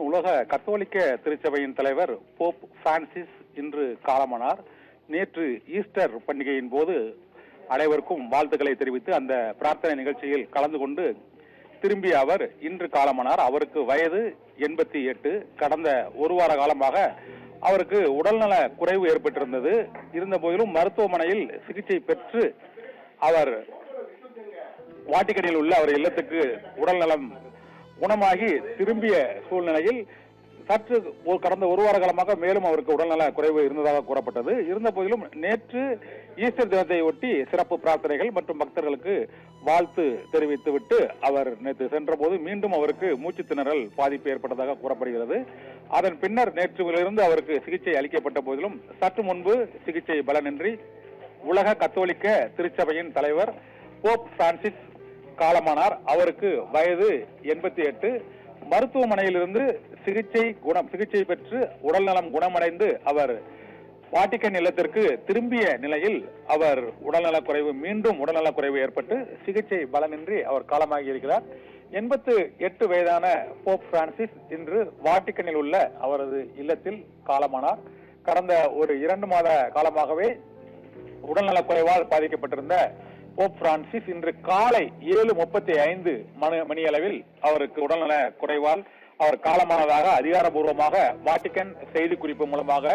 உலக கத்தோலிக்க திருச்சபையின் தலைவர் போப் பிரான்சிஸ் இன்று காலமானார். நேற்று ஈஸ்டர் பண்டிகையின் போது அனைவருக்கும் வாழ்த்துக்களை தெரிவித்து அந்த பிரார்த்தனை நிகழ்ச்சியில் கலந்து கொண்டு திரும்பிய அவர் இன்று காலமானார். அவருக்கு வயது 88. கடந்த ஒரு வார காலமாக அவருக்கு உடல்நல குறைவு ஏற்பட்டிருந்தது. இருந்த போதிலும் மருத்துவமனையில் சிகிச்சை பெற்று அவர் வாட்டிக்கனில் உள்ள அவர் இல்லத்துக்கு உடல்நலம் குணமாகி திரும்பிய சூழ்நிலையில் சற்று கடந்த ஒரு வார காலமாக மேலும் அவருக்கு உடல்நல குறைவு இருந்ததாக கூறப்பட்டது. இருந்த போதிலும் நேற்று ஈஸ்டர் தினத்தை ஒட்டி சிறப்பு பிரார்த்தனைகள் மற்றும் பக்தர்களுக்கு வாழ்த்து தெரிவித்துவிட்டு அவர் நேற்று சென்ற போது மீண்டும் அவருக்கு மூச்சு திணறல் பாதிப்பு ஏற்பட்டதாக கூறப்படுகிறது. அதன் பின்னர் நேற்றிலிருந்து அவருக்கு சிகிச்சை அளிக்கப்பட்ட போதிலும் சற்று முன்பு சிகிச்சை பலனின்றி உலக கத்தோலிக்க திருச்சபையின் தலைவர் போப் பிரான்சிஸ் காலமானார். அவருக்கு வயது 88. மருத்துவமனையிலிருந்து சிகிச்சை பெற்று உடல்நலம் குணமடைந்து அவர் வாட்டிக்கன் இல்லத்திற்கு திரும்பிய நிலையில் அவர் மீண்டும் உடல்நலக் குறைவு ஏற்பட்டு சிகிச்சை பலனின்றி அவர் காலமாகி இருக்கிறார். 88 வயதான போப் பிரான்சிஸ் இன்று வாட்டிக்கனில் உள்ள அவரது இல்லத்தில் காலமானார். கடந்த ஒரு 2 மாத காலமாகவே உடல்நலக் குறைவால் பாதிக்கப்பட்டிருந்த போப் பிரான்சிஸ் இன்று காலை 7:35 மணியளவில் அவருக்கு உடல்நல குறைவால் அவர் காலமானதாக அதிகாரப்பூர்வமாக வாட்டிக்கன் செய்தி குறிப்பு மூலமாக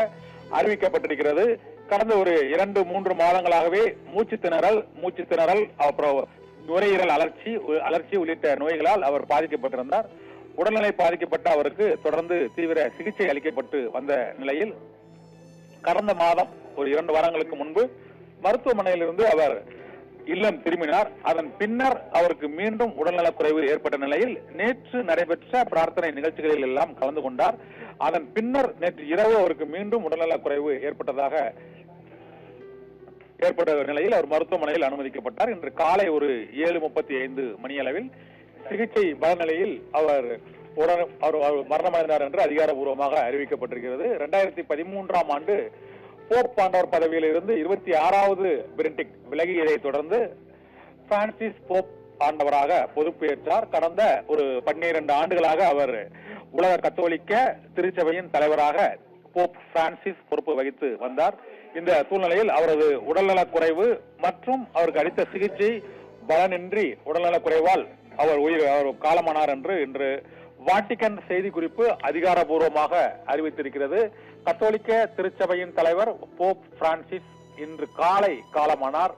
அறிவிக்கப்பட்டிருக்கிறது. கடந்த ஒரு 2-3 மாதங்களாகவே மூச்சு திணறல் அப்புறம் நுரையீரல் அலர்ச்சி உள்ளிட்ட நோய்களால் அவர் பாதிக்கப்பட்டிருந்தார். உடல்நிலை பாதிக்கப்பட்ட அவருக்கு தொடர்ந்து தீவிர சிகிச்சை அளிக்கப்பட்டு வந்த நிலையில் கடந்த மாதம் ஒரு 2 வாரங்களுக்கு முன்பு மருத்துவமனையிலிருந்து அவர் இல்லம் திரும்பினார். அதன் பின்னர் அவருக்கு மீண்டும் உடல்நலக் குறைவு ஏற்பட்ட நிலையில் நேற்று நடைபெற்ற பிரார்த்தனை நிகழ்ச்சிகளில் எல்லாம் கலந்து கொண்டார். அதன் பின்னர் நேற்று இரவு அவருக்கு மீண்டும் உடல்நலக் குறைவு ஏற்பட்ட நிலையில் அவர் மருத்துவமனையில் அனுமதிக்கப்பட்டார். இன்று காலை ஒரு 7:35 மணியளவில் சிகிச்சை பலநிலையில் அவர் மரணமடைந்தார் என்று அதிகாரப்பூர்வமாக அறிவிக்கப்பட்டிருக்கிறது. 2013ஆம் ஆண்டு போப் ஆண்டவர் பதவியில் இருந்து 26வது பெனடிக்ட் விலகியதை தொடர்ந்து பிரான்சிஸ் போப் ஆண்டவராக பொறுப்பேற்றார். கடந்த ஒரு 12 ஆண்டுகளாக அவர் உலக கத்தோலிக்க திருச்சபையின் தலைவராக போப் பிரான்சிஸ் பொறுப்பு வகித்து வந்தார். இந்த சூழ்நிலையில் அவரது உடல்நலக் குறைவு மற்றும் அவருக்கு அளித்த சிகிச்சை பலனின்றி உடல்நலக் குறைவால் அவர் காலமானார் என்று இன்று வாட்டிக்கன் செய்தி குறிப்பு அதிகாரப்பூர்வமாக அறிவித்திருக்கிறது. கத்தோலிக்க திருச்சபையின் தலைவர் போப் பிரான்சிஸ் இன்று காலை காலமானார்.